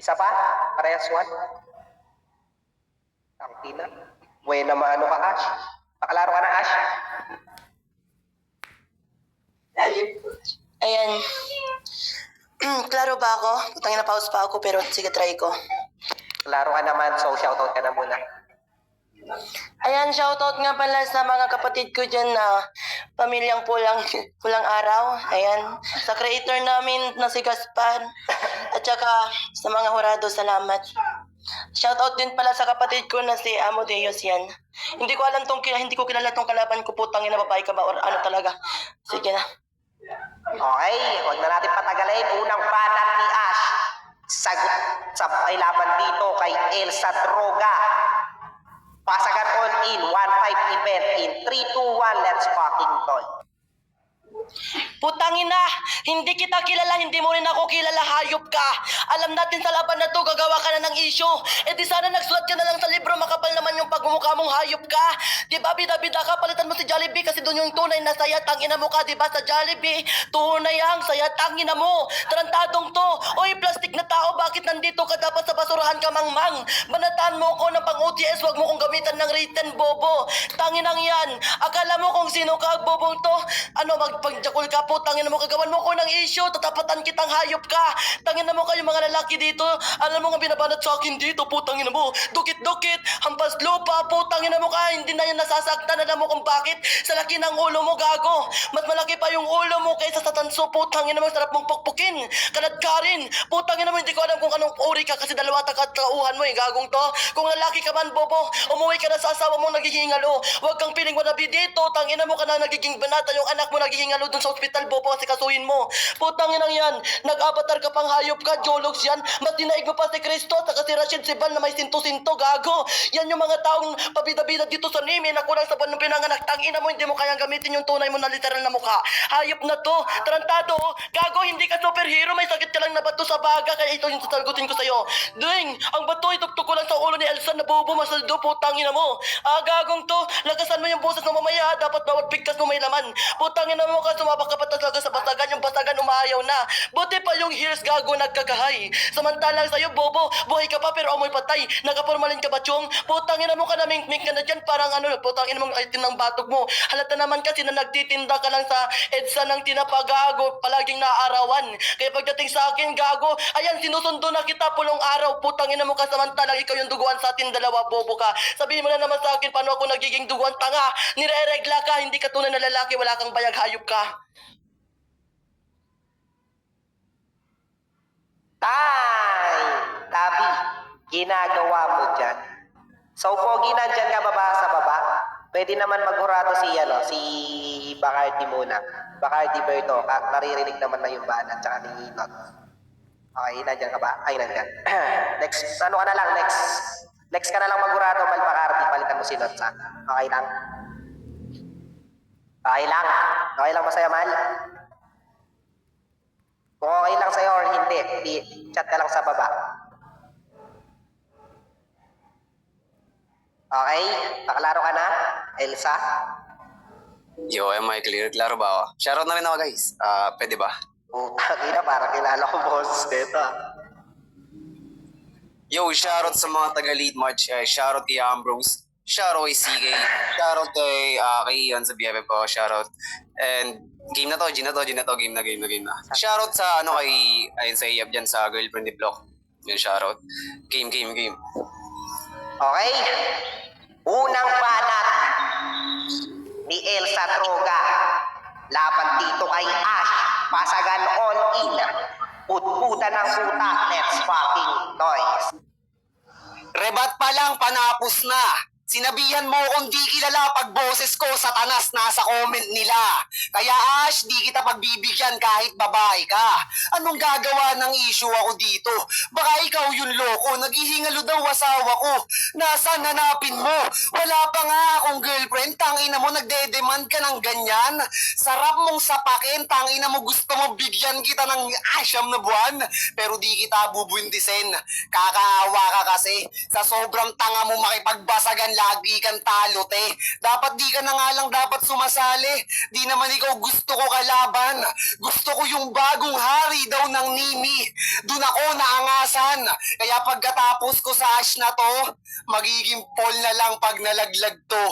Isa pa? Parehas one? Tangina. Buena maano ka, Ash. Pakalaro ka na, Ash. Ayan. Klaro ba ako? Putangin na pause pa ako pero sige try ko. Klaro ka naman, so shoutout ka na muna. Ayan, shoutout nga pala sa mga kapatid ko dyan na pamilyang pulang araw. Ayan, sa creator namin na si Gaspar. At saka sa mga hurado, salamat. Shoutout din pala sa kapatid ko na si Amo Deos yan. Hindi ko kilala tong kalaban ko, putang ina, babae ka ba or ano talaga. Sige na. Okay, huwag na natin patagalin. Unang banat ni Ash. Sagot sa laban dito kay Elsa Droga. Pasagan all in, 1-5 event in 3-2-1, let's fucking go. Putang ina, hindi kita kilala, hindi mo rin ako kilala, hayop ka. Alam natin sa laban na to, gagawa ka na ng issue. E di sana nagsulat ka na lang sa libro, makapal naman yung pagmumukha mong hayop ka. Di ba, bida-bida ka, palitan mo si Jollibee kasi doon yung tunay na saya, tangina mo ka, di ba, sa Jollibee. Tunay ang saya, tangina mo. Tarantadong to. Oy, plastic na tao, bakit nandito ka? Dapat sa basurahan ka, mangmang. Banataan mo ko ng pang-OTS, wag mo kong gamitan ng written, bobo. Tanginang yan. Akala mo kung sino ka, bobong to? Ano, magpagjakul ka po, tangina mo, kagawan mo ko ng issue, tatapatan kitang hayop ka. Tangina mo kayo mga lalaki dito, alam mo nga binabanat sa akin dito, putangina mo, dukit-dukit, hampas lupa, putangina mo ka, hindi na yan nasasaktan, alam mo kung bakit? Sa laki ng ulo mo, gago, mas malaki pa yung ulo mo kaysa sa tanso, putangina mo, sarap mong pukpukin, kanad ka rin, putangina mo, hindi ko alam kung anong uri ka, kasi dalawa takauhan mo gagong to, kung lalaki ka man, bobo, umuwi ka na sa asawa mo, naghihingalo, huwag kang piling wanabi dito, tangina mo ka na nagiging banata, yung anak mo naghihingalo dun sa ospital, bobo, kasi kasuhin mo. Putangin ang yan. Nag-avatar ka pang hayop ka, jologs yan. Mas dinaig mo pa si Kristo, saka si Rashid Sibal na may sinto-sinto, gago. Yan yung mga taong pabida-bida dito sa nimi na kulang sa banong pinanganak. Tangina mo, hindi mo kayang gamitin yung tunay mo na literal na mukha. Hayop na to. Tarantado, gago, hindi ka superhero. May sakit ka lang na bato sa baga, kaya ito yung sasagutin ko sa'yo. Ding, ang bato, ituktok ko lang sa ulo ni Elsa na bobo, masaldo, putangina mo. Gagong to, lagasan mo yung boses ng mamaya, dapat bawat bigkas mo may laman. Putangina mo ka, sumabak ka pa talaga sa basagan, yung basagan umayaw na. Buti pa yung heels, gago, nagkagahay. Samantalang sa'yo, bobo, buhay ka pa pero amoy patay. Nakapormalin ka ba, chong? Putangina mo ka na, mink ka na dyan, parang ano, putangina mong itim ng batok mo. Halata naman kasi na nagtitinda ka lang sa EDSA ng tinapagago, palaging naaarawan. Kaya pagdating sa akin, gago, ayan, sinusundo na kita pulong araw, putangina mo ka, samantalang ikaw yung duguan sa atin dalawa, bobo ka. Sabihin mo na naman sa akin, paano ako nagiging duguan, tanga? Nire-regla ka, hindi ka tunay na lalaki, wala kang bayag, hayop ka. Tabi, ginagawa mo dyan. So, Pogi, nandyan ka baba sa baba? Pwede naman maghurado si Bacardi muna. Bacardi Berto, naririnig naman na yung banat, tsaka ni Not. Okay, nandyan ka ba? Ay, nandyan. Next, ano ka na lang, next ka na lang maghurado, Mal Bacardi, palitan mo si Not, sa. Okay lang? Okay lang? Okay lang ba sa'yo, Mal? Kung okay lang sa'yo or hindi, chat ka lang sa baba. Okay? Nakalaro ka na? Elsa? Yo, am I clear? Klaro ba ako? Shoutout na rin ako, guys. Pwede ba? Kina, parang kilala ko boss dito. Yo, shoutout sa mga taga-Lead March. Shoutout kay Ambrose. Shoutout kay CK. Shoutout kay Ian sa BFF ko. Shoutout. And game na to. Game na. Shoutout sa ayun sa Iyab dyan sa girlfriend ni Block. Yun, shoutout. Game. Okay? Unang banat ni Elsa Droga. Laban dito kay Ash. Pasagan all in. Putputa ng puta. Let's fucking toys. Rebat pa lang, panapos na. Sinabihan mo kung di kilala pag boses ko, satanas nasa comment nila. Kaya Ash, di kita pagbibigyan kahit babae ka. Anong gagawa ng issue ako dito? Baka ikaw yung loko, naghihingalo daw asawa ko. Nasaan hanapin mo? Wala pa nga akong girlfriend, tangina mo nagde-demand ka ng ganyan. Sarap mong sapakin, tangina mo gusto mo bigyan kita ng asyam na buwan. Pero di kita bubuntisin. Kakaawa ka kasi sa sobrang tanga mo makipagbasagan lagi kang talo, te. Dapat di ka na nga lang dapat sumasali. Di naman ikaw gusto ko kalaban. Gusto ko yung bagong hari daw ng Nimi. Doon ako naangasan. Kaya pagkatapos ko sa Ash na to, magiging Paul na lang pag nalaglag to.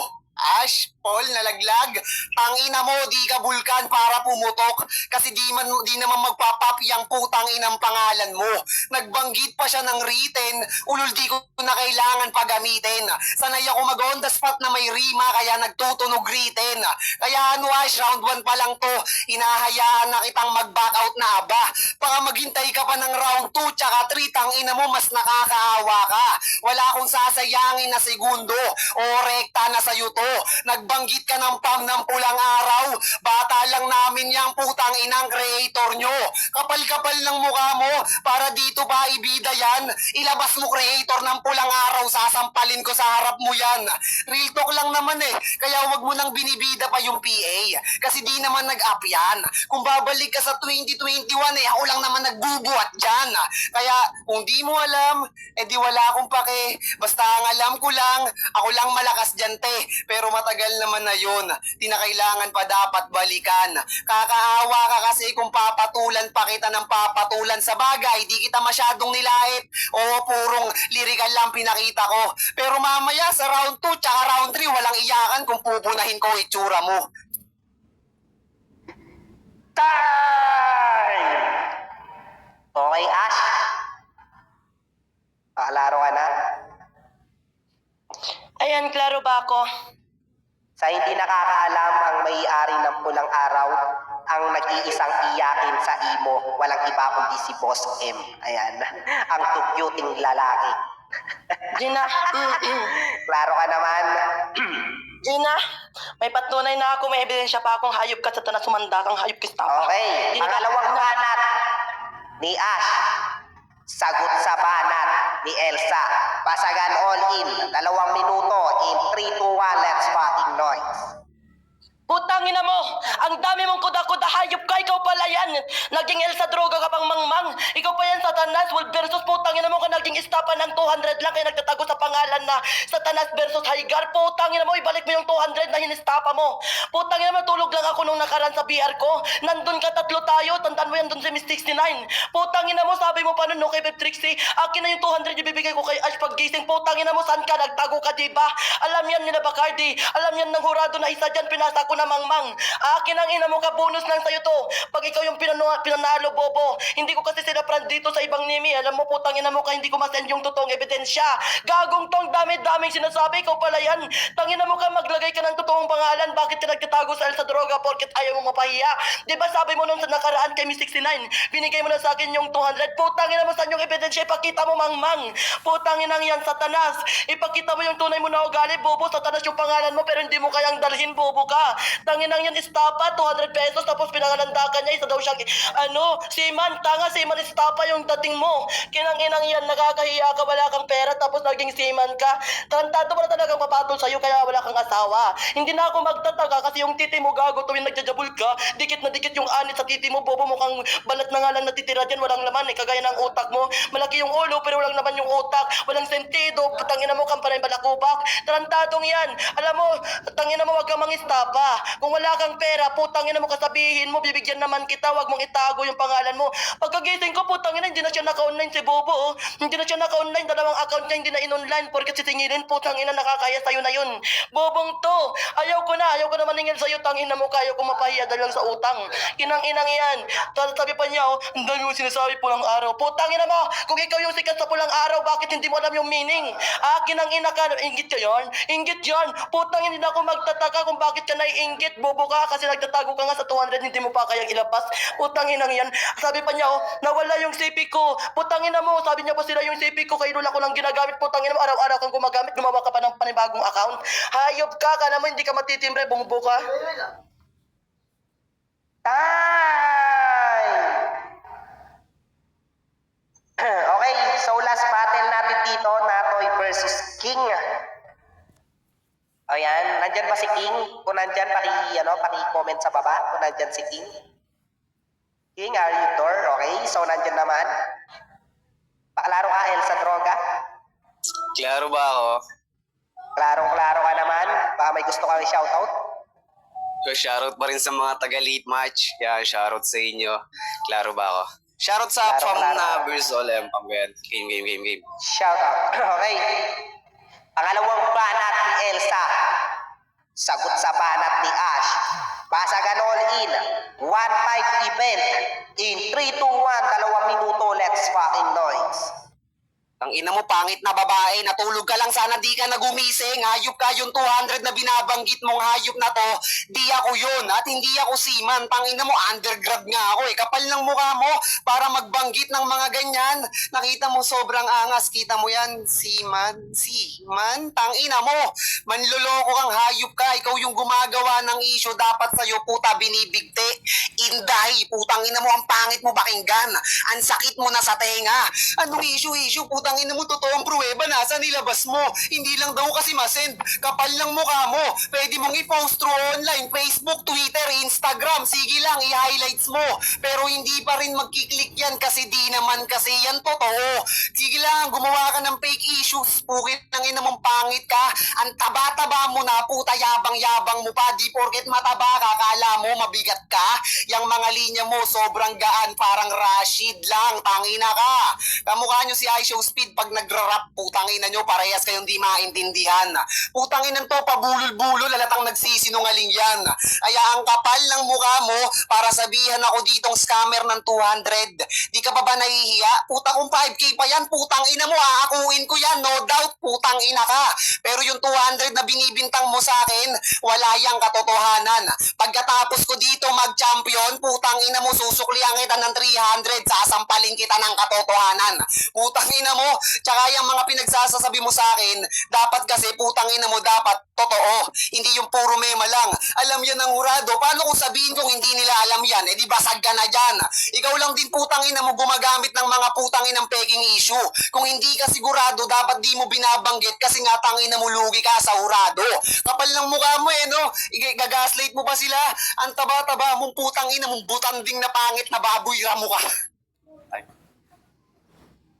Ash, Paul, nalaglag. Tangina mo, di ka bulkan para pumutok. Kasi di naman magpapapi ang putang inang pangalan mo. Nagbanggit pa siya ng written, ulul di ko na kailangan pagamitin. Sanay ako mag-on the spot na may rima, kaya nagtutunog written. Kaya ano Ash, round 1 pa lang to. Hinahayaan na kitang mag-back out na aba. Baka maghintay ka pa ng round 2 tsaka 3, tangina mo, mas nakakaawa ka. Wala akong sasayangin na segundo o rekta na sa'yo to. Nagbanggit ka ng pam ng pulang araw. Bata lang namin yang putang inang creator nyo. Kapal-kapal ng mukha mo. Para dito ba ibida yan? Ilabas mo creator ng pulang araw. Sasampalin ko sa harap mo yan. Real talk lang naman eh. Kaya wag mo nang binibida pa yung PA. Kasi di naman nag-up yan. Kung babalik ka sa 2021 eh, ako lang naman nagbubuhat dyan. Kaya kung di mo alam, eh di wala akong pake. Basta ang alam ko lang, ako lang malakas dyan te. Pero matagal naman na yun. Di na kailangan pa dapat balikan. Kakaawa ka kasi kung papatulan pa kita ng papatulan sa bagay. Di kita masyadong nilait. O purong lirical lang pinakita ko. Pero mamaya sa round 2 tsaka round 3 walang iyakan kung pupunahin ko itsura mo. Time! Okay, Ash. Kaklaro ka na? Ayan, klaro ba ako? Sa hindi nakakaalam, ang may-ari ng pulang araw, ang nag-iisang iyakin sa imo, walang iba kundi si Boss M. Ayan, ang tukyuting lalaki. Gina, Klaro ka naman. Gina, may patunay na ako, may ebidensya pa akong hayop ka sa tanas sumanda kang hayop kista. Okay, pangalawang banat ni Ash. Sagot sa banat ni Elsa. Pasagan all in. 2 minuto in 3, 2, 1. Let's fucking noise. Putang ina mo! Ang dami mong kuda-kuda, hayop ka, ikaw pala yan! Naging Elsa droga ka pang mangmang! Ikaw pa yan, Satanas, Wolf versus putang ina mo ka naging istapa ng 200 lang kaya nagtatago sa pangalan na Satanas versus Haigar. Putang ina mo, ibalik mo yung 200 na hinistapa mo! Putang ina mo, tulog lang ako nung nakaraan sa BR ko. Nandun ka, 3 tayo, tandaan mo yan dun sa Miss 69. Putang ina mo, sabi mo pa nun, no, kay Beb Trixie, akin na yung 200 yung bibigay ko kay Ash pag gising. Putang ina mo, saan ka? Nagtago ka, diba? Alam yan nila Bacardi, alam yan ng hurado na isa dyan, pinasa ko na mangmang. Akin ang ina mo ka, bonus lang sa'yo to. Pag ikaw yung pinanalo, bobo. Hindi ko kasi sila friend dito sa ibang nimi. Alam mo, putang ina mo ka, hindi ko masend yung totoong ebidensya. Gagong tong dami-daming sinasabi, ikaw pala yan. Tangina mo ka, maglagay ka ng totoong pangalan. Bakit ka nagtatago sa Elsa Droga porket ayaw mo mapahiya? Di ba sabi mo nung sa nakaraan kay Miss 69, binigay mo na sa akin yung 200. Putang ina mo, saan yung ebidensya? Ipakita mo, mangmang. Putang ina yan, Satanas. Ipakita mo yung tunay mo na ugali, bobo. Satanas yung pangalan mo, pero hindi mo kayang dalhin, bobo ka. Tangina yan, istapa, 200 pesos, tapos pinangalandakan niya, isa daw siyang, seaman, tanga, seaman istapa yung dating mo. Kinang-inang yan, nakakahiya ka, wala kang pera, tapos naging seaman ka. Tarantado mo na talagang papatol sa'yo, kaya wala kang asawa. Hindi na ako magtataka, kasi yung titi mo gago, tuwing nagjajabul ka, dikit na dikit yung anit sa titi mo, bobo, mukhang balat na nga lang natitira dyan, walang laman, kagaya ng utak mo. Malaki yung ulo, pero walang naman yung utak, walang sentido, tangina mo, kamparay balakubak. Tarantadong yan. Alam mo, tangina mo, wag kang mangistapa. Kung wala kang pera, putangin mo kasabihin mo, bibigyan naman kita, wag mong itago yung pangalan mo. Pagkagising ko, putangin hindi na siya naka-online si Bobo, oh. Hindi na siya naka-online, 2 account niya hindi na in-online, porket sisingilin, putangin na nakakaya sa'yo na yun. Bobong to, ayaw ko na maningil sa'yo, tangin na mo, kaya ko mapahiya dahil lang sa utang. Kinang-inang yan. Sabi pa niya, oh, ang dami mo sinasabi pulang araw. Putangin na mo, kung ikaw yung sikat sa pulang araw, bakit hindi mo alam yung meaning? Kinang-ina ka, inggit ka yan? Inggit yan. Putangin, hindi na ako magtataka kung bakit ka naiinggit, bobo ka, kasi nagtatago ka nga sa 200, hindi mo pa kayang ilabas. Putangin ang yan. Sabi pa niya, oh, nawala yung CP ko. Putangin na mo, sabi niya pa sila yung CP ko, kay Lula ko lang ginagamit. Putangin mo, araw-araw kang gumagamit, gumawa ka pa ng panibagong account. Hayop ka, kana mo, hindi ka matitimbre, bumubo ka. Time! Okay, so last battle natin dito, Natoy versus King. Ayan, nandyan ba si King? Kung nandyan, paki-comment sa baba kung nandyan si King. King, are you there? Okay, so nandyan naman. Pakalaro ka, Elsa Droga? Klaro ba ako? Klarong-klaro ka naman. Baka may gusto kang shoutout. So, shoutout pa rin sa mga taga-late match. Yan, shoutout sa inyo. Klaro ba ako? Shoutout sa Klaro, Fam klaro. na Berzol. Game. Shoutout. Okay. Pangalawang banat ni Elsa. Sagot sa banat ni Ash. Basagan all in. 1-5 event. In 3, 2, 1, 2 minuto. Let's fucking noise. Ang ina mo, pangit na babae, natulog ka lang, sana di ka nagumising, hayop ka, yung 200 na binabanggit mong hayop na to, di ako yun, at hindi ako seaman, tangina mo, undergrad nga ako kapal ng mukha mo, para magbanggit ng mga ganyan, nakita mo sobrang angas, kita mo yan, seaman, tangina mo, manloloko kang hayop ka, ikaw yung gumagawa ng issue, dapat sa'yo, puta, binibigti, inday, putang ina mo, ang pangit mo pakinggan, ang sakit mo na sa tenga, anong issue, putang ina mo, totoong pruweba, nasa nilabas mo. Hindi lang daw kasi masend. Kapal ng mukha mo. Pwede mong i-post through online, Facebook, Twitter, Instagram. Sige lang, i-highlights mo. Pero hindi pa rin magkiklik yan kasi di naman kasi yan totoo. Sige lang, gumawa ka ng fake issues. Pukit ng ina mong pangit ka. Ang taba-taba mo na, puta, yabang-yabang mo pa. Di porket mataba ka, kala mo mabigat ka. Yang mga linya mo, sobrang gaan, parang Rashid lang. Tangina ka. Kamukha nyo si iShow Speed pag nagra-rap, putang ina nyo, parehas kayong di maintindihan. Putang ina to, pabulol-bulol, lalatang nagsisinungaling yan. Kaya ang kapal ng mukha mo, para sabihan ako ditong scammer ng 200, di ka pa ba nahihiya? Puta, kung 5K pa yan, putang ina mo, aakuin ko yan, no doubt, putang ina ka. Pero yung 200 na binibintang mo sa akin, wala yang katotohanan. Pagkatapos ko dito mag-champion, putang ina mo, susuklihan kita ng 300, sasampalin kita ng katotohanan. Putang ina mo, tsaka yung mga pinagsasasabi mo sa akin, dapat kasi putang ina mo, dapat totoo. Hindi yung puro mema lang. Alam yan ng hurado. Paano kung sabihin kong hindi nila alam yan? Eh di basag ka na dyan. Ikaw lang din putang ina mo gumagamit ng mga putang inang peking issue. Kung hindi ka sigurado, dapat di mo binabanggit kasi nga tangina mo lugi ka sa hurado. Kapal ng mukha mo no? Gagaslight mo pa sila? Ang taba-taba mong putang ina mong butanding na pangit na baboy ramo ka.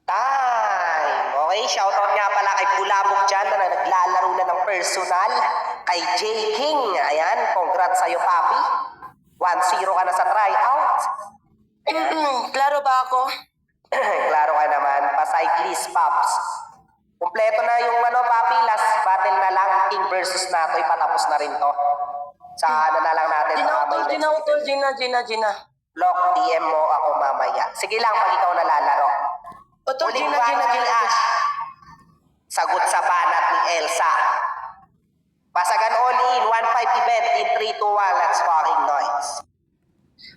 Time! Okay, shoutout nga pala kay Bulabog dyan na naglalaro na ng personal. Kay J. King, ayan, congrats sa'yo, papi. 1-0 ka na sa tryout. Klaro ba ako? Klaro ka naman, pa-cyclist, Pops. Kumpleto na yung papi, last battle na lang, King versus Nato, ipatapos na rin to. Sa na lang natin. Ginautol, Gina. Lock, DM mo ako mamaya. Sige lang, pag ikaw nalalaro. Utol, Uling Gina. banat ni Ash. Sagot sa banat ni Elsa. Pasagan all in, 1-5 event in 3, 2, 1, let's fucking noise.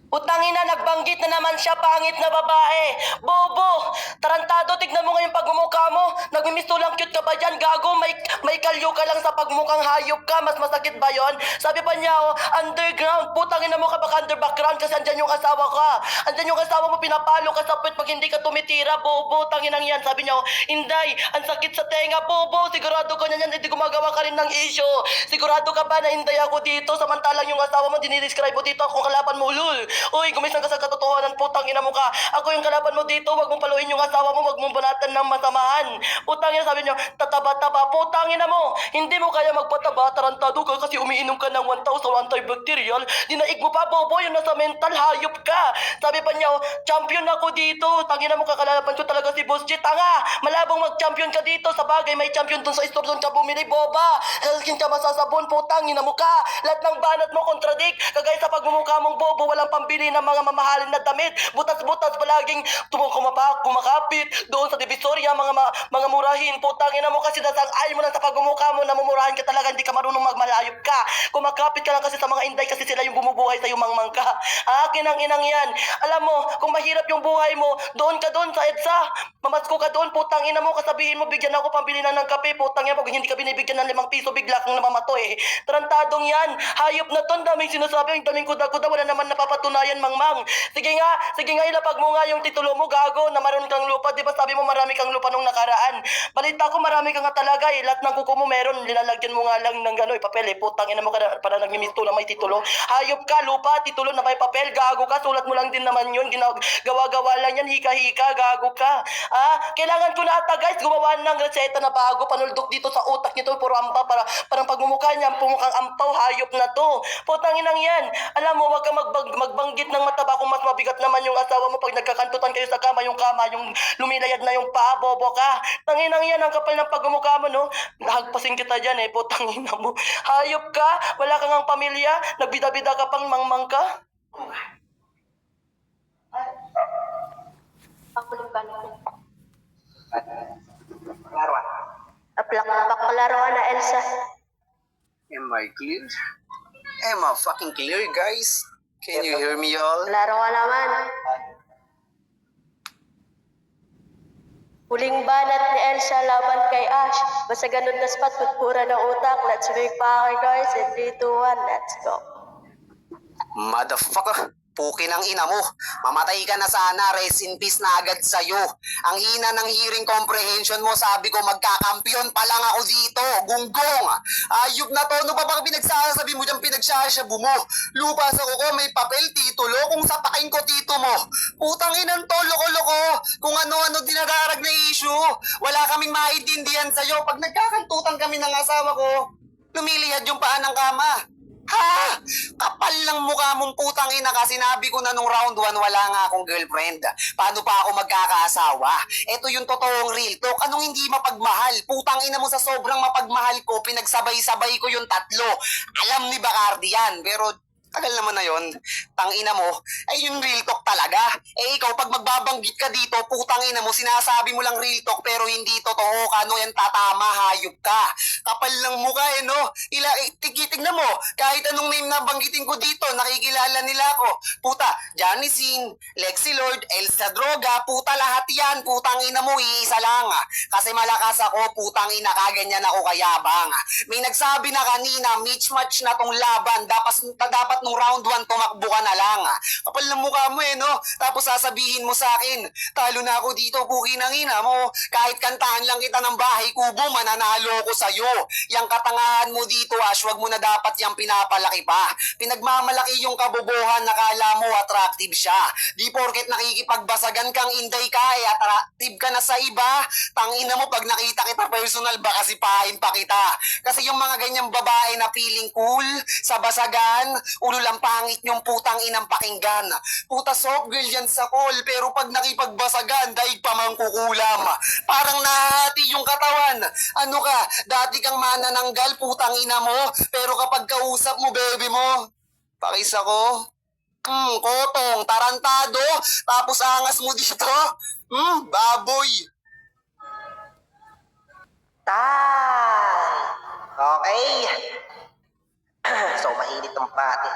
Putangina, nagbanggit na naman siya, pangit na babae. Bobo! Tarantado, tignan mo ngayon pagmumukha mo. Nagmimistulang cute ka ba dyan? Gago, may kalyo ka lang sa pagmukhang hayop ka. Mas masakit ba yon? Sabi pa niya, underground. Putangina mo ka baka under background kasi andyan yung asawa ka. Andyan yung asawa mo, pinapalo ka sa puwet pag hindi ka tumitira. Bobo, tanginang yan. Sabi niya, Inday, ang sakit sa tenga. Bobo, sigurado ka na yan, hindi gumagawa ka rin ng issue. Sigurado ka ba na Inday ako dito? Samantalang yung asawa mo, dinidescribe mo dito ako kalaban mo, lul. Uy, gumisang ka sa katotohanan, putang ina mo ka. Ako yung kalaban mo dito, wag mong paluin yung asawa mo, wag mong banatan ng masamahan. Putang ina, sabi niyo, tataba-taba, putang ina mo. Hindi mo kaya magpataba, tarantado ka kasi umiinom ka ng 1,000 antibacterial. Dinaig mo pa, bobo, yun nasa mental, hayop ka. Sabi pa niya, champion ako dito. Tangina mo, kakalaban ko talaga si Boss G. Tanga, malabong mag-champion ka dito. Sa bagay, may champion dun sa store dun ka bumili, boba. Helkin ka masasabon, putang ina mo ka. Lahat ng banat mo kontradik. Kagaya sa pagmumukha mong bobo, walang pambili ng mga mamahalin na damit. Butas-butas palaging kumakapit doon sa Divisoria, mga murahin. Putang ina mo kasi nasang-ay mo lang sa pagmumukha mo, namumurahin ka talaga, hindi ka marunong magmalayop ka. Kumakapit ka lang kasi sa mga inday kasi sila yung bumubuhay sa mangmang ka. Akin ang inang yan. Alam mo, kung mahirap yung buhay mo, doon ka doon sa EDSA. Mamasko ka doon, putang ina mo, kasabihin mo, bigyan ako pambili na ng kape. Putang ina mo, kung hindi ka binibigyan ng 5 piso, bigla kang namamato eh. Tarantadong yan. Hayop na to, ang daming sinasabi, ang daming kuda-kuda, wala naman napapatunayan, mangmang. Sige nga, ilapag mo nga yung titulo mo, gago, na maroon kang lupa. Di ba sabi mo marami kang lupa nung nakaraan? Balita ko marami ka nga talaga eh. Lahat ng kuko mo meron, nilalagyan mo nga lang ng gano'y papel eh. Putang ina mo ka para nagmimisto na may titulo. Hayop ka, lupa, titulo na may papel, gago ka, sulat mo lang din naman yun. Gawa-gawa lang yan, hika-hika, gago ka. Kailangan ko na ata guys, gumawa ng reseta na bago, panuldok dito sa utak nito, puro amba, parang pagmumukha niya, pumukhang ampaw, hayop na to. Putang inang yan. Alam mo, wag ka magbanggit ng mataba kung mas mabigat naman yung asawa mo pag nagkakantutan kayo sa kama, yung lumilayad na yung paa, bobo ka. Tanginang yan, ang kapal ng pagmumukha mo, no? Nahagpasin kita dyan eh, putang ina mo. Hayop ka, wala kang ang pamilya, nagbida-bida ka pang mangmang ka. Laro. Paklaro na Elsa. Am I clear? Am I fucking clear, guys? Can you hear me all? Laro ka naman. Huling banat ni Elsa laban kay Ash. Basta ganun na spot, putpura ng utak. Let's make power guys. In 3, 2, 1, let's go. Motherfucker! Pukin ang ina mo. Mamatay ka na sana. Rest in peace na agad sa'yo. Ang hina ng hearing comprehension mo. Sabi ko magkakampiyon pa lang ako dito. Gunggong! Ayup na to. Ano pa bang pinagsasabi mo dyan? Pinagsasyabu mo. Lupa sa kuko. May papel, titulo. Kung sapakin ko tito mo. Putang inang to. Loko-loko. Kung ano-ano dinadarag na issue. Wala kaming maintindihan sa'yo. Pag nagkakantutan kami ng asawa ko, lumilihad yung paa ng kama. Ha? Kapal ng mukha mong putang ina ka. Sinabi ko na nung round 1 wala nga akong girlfriend. Paano pa ako magkakaasawa? Ito yung totoong real talk. Anong hindi mapagmahal? Putang ina mo sa sobrang mapagmahal ko, pinagsabay-sabay ko yung tatlo. Alam ni Bacardi yan, pero tagal naman na yon. Tangina mo, ay yung real talk talaga. Eh ikaw, pag magbabanggit ka dito, putang ina mo, sinasabi mo lang real talk pero hindi totoo ka, no? Yan tatama, hayop ka. Kapal ng mukha eh, no? Tignan mo, kahit anong name na banggitin ko dito, nakikilala nila ako. Puta, Janisin, Lexi Lord, Elsa Droga, puta lahat yan. Putang ina mo, iisa lang. Kasi malakas ako, putang ina, kaganyan ako kayabang. May nagsabi na kanina, match na tong laban, dapat nung round 1 tumakbo ka na lang. Kapal ng mukha mo eh, no? Tapos sasabihin mo sa akin, talo na ako dito, puki ng ina mo. Kahit kantahan lang kita ng bahay kubo, mananalo ko sa'yo. Yang katangahan mo dito, Ash, wag mo na dapat yung pinapalaki pa. Pinagmamalaki yung kabobohan, nakala mo attractive siya. Di porket nakikipagbasagan kang inday ka, eh, attractive ka na sa iba. Tangina mo, pag nakita kita personal, baka sipahin pa kita. Kasi yung mga ganyang babae na feeling cool, sa basagan, ulo lang pangit yung putang inang pakinggan. Puta soft girl yan sa call, pero pag nakipagbasagan, daig pa mangkukulam. Parang nahati yung katawan. Ano ka, dati kang manananggal, putang ina mo, pero kapag kausap mo, baby mo, pakis ako. Kotong, tarantado, tapos angas mo dito. Baboy. Okay. So, mainit ang pati.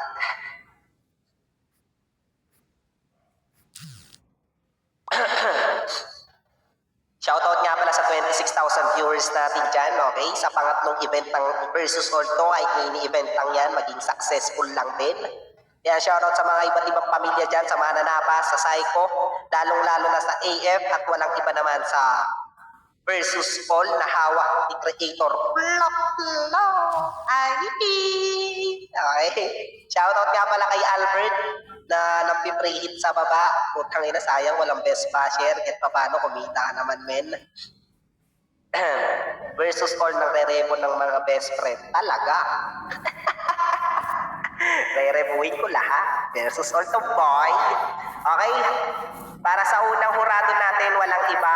Shoutout nga pala sa 26,000 viewers natin dyan, okay? Sa pangatlong event ng Versus All to, ay mini-event lang yan, maging successful lang din. Yan, shoutout sa mga iba't ibang pamilya dyan, sa mga nanabas, sa Psycho, lalong-lalo na sa AF, at walang iba naman sa Versus All na hawak ni Creator Plop Okay. Shoutout nga pala kay Albert na nagpiprehit sa baba. Putang ina, sayang walang best basher. Kahit pa paano, kumita ka naman, men. Versus All ng re-repo ng mga best friend. Talaga. Re-repoin ko lahat. Versus All to boy. Okay. Para sa unang hurado natin, walang iba.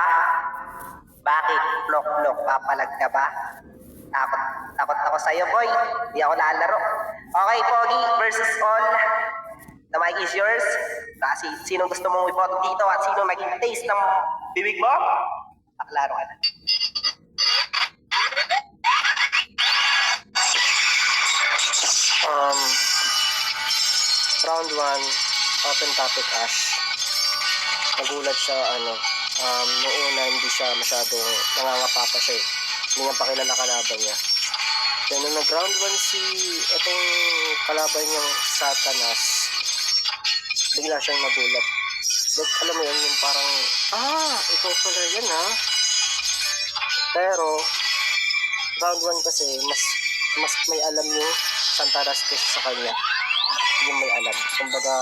Bakit? Plok-plok, papalag ka ba? Takot ako sa'yo, boy. Di ako lalaro. Okay, Pogi versus All. The mic is yours. Kasi sino gusto mong iboto dito at sino naging taste ng bibig mo? Paklaro ka na. Round 1, open topic Ash. Nagulat siya, noong una hindi siya masyadong nangangapa pa siya eh. Hindi niya pa kilala kalaban niya. Then nung nag-round 1 itong kalaban niyang Satanas, bigla siyang nagulat. Like, alam mo yun, yung parang, ikaw pala yan ha. Pero, round 1 kasi, mas may alam yung Santanas kaysa sa kanya. Yung may alam. Kumbaga,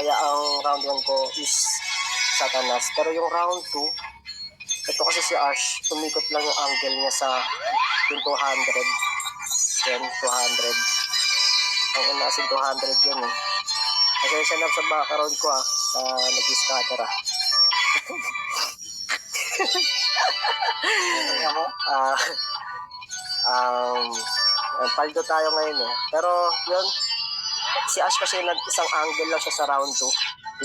kaya ang round 1 ko is Satanas. Pero yung round 2, ito kasi si Ash, tumikot lang yung angle niya sa yung 200. Yan, 200. Ang inasin 200 yan eh. Pasensya na sa background ko sa nag-scatter Ah, paldo tayo ngayon eh. Pero yun, si Ash kasi isang angle lang siya sa round 2.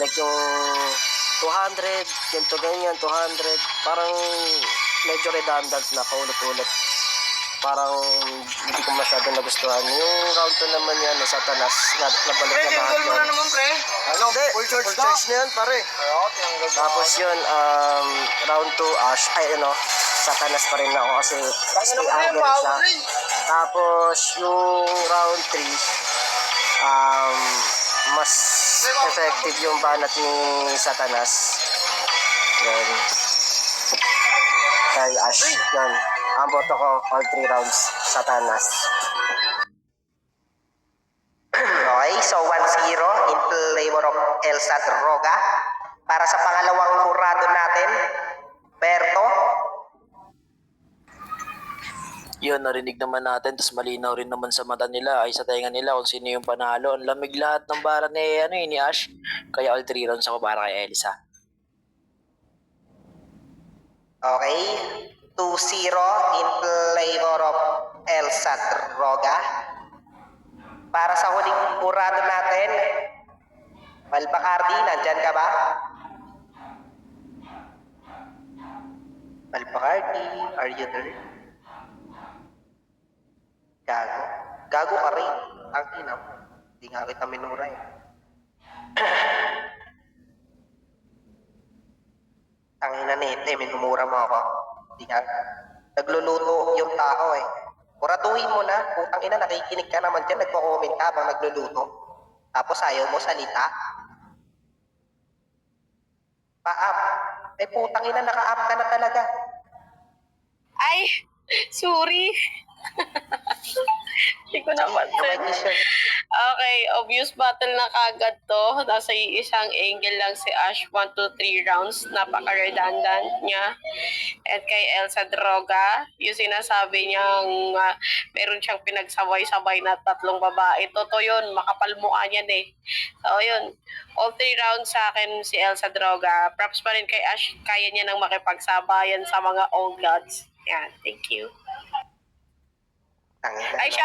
Like yung 200, ganito ganyan, 200. Parang medyo redundant na paulit-ulit. Parang hindi ko masyadong nagustuhan. Yung round 2 naman yan, Satanas, nabalik na lahat yun. Ano, full charge na yan, pare. Tapos yun, round 2, Ash, Satanas pa rin ako kasi stay angle siya. Tapos yung round 3, mas effective yung banat ni Satanas. Yan. Kay Ash, yan. Ang boto ko, all 3 rounds, Satanas. Okay, so 1-0 in favor of Elsa Droga. Para sa pangalawang kurado natin, Berto. Yun, narinig naman natin, tapos malinaw rin naman sa mata nila, ay sa tenga nila kung sino yung panalo. Ang lamig lahat ng bara ni Ash. Kaya all 3 rounds ako para kay Elsa. Okay, 2-0 in favor of Elsa Droga. Para sa huling kurado natin, Malbacardi, nandyan ka ba? Malbacardi, are you there? Gago. Gago ka rin. Ang ina mo. Hindi nga kita minura eh. Ang ina nete, minumura mo ako. Hindi nga. Nagluluto yung tao eh. Kuratuhin mo na. Putang ina, nakikinig ka naman dyan. Nagpo-comment ka habang nagluluto. Tapos ayaw mo salita. Pa-up. Eh putang ina, naka-up ka na talaga. Ay, sorry. Hindi ko Kamay napansin. t-shirt. Okay, obvious battle na kagad to. Nasa isang angle lang si Ash. 1, 2, 3 rounds. Napaka-redundant niya. At kay Elsa Droga, yung sinasabi niyang meron siyang pinagsabay-sabay na 3 babae. Totoo yun, makapalmuan yan eh. So yun, all 3 rounds sa akin si Elsa Droga. Props pa rin kay Ash, kaya niya nang makipagsabayan sa mga old gods. Yan, thank you. Tangina. Ay,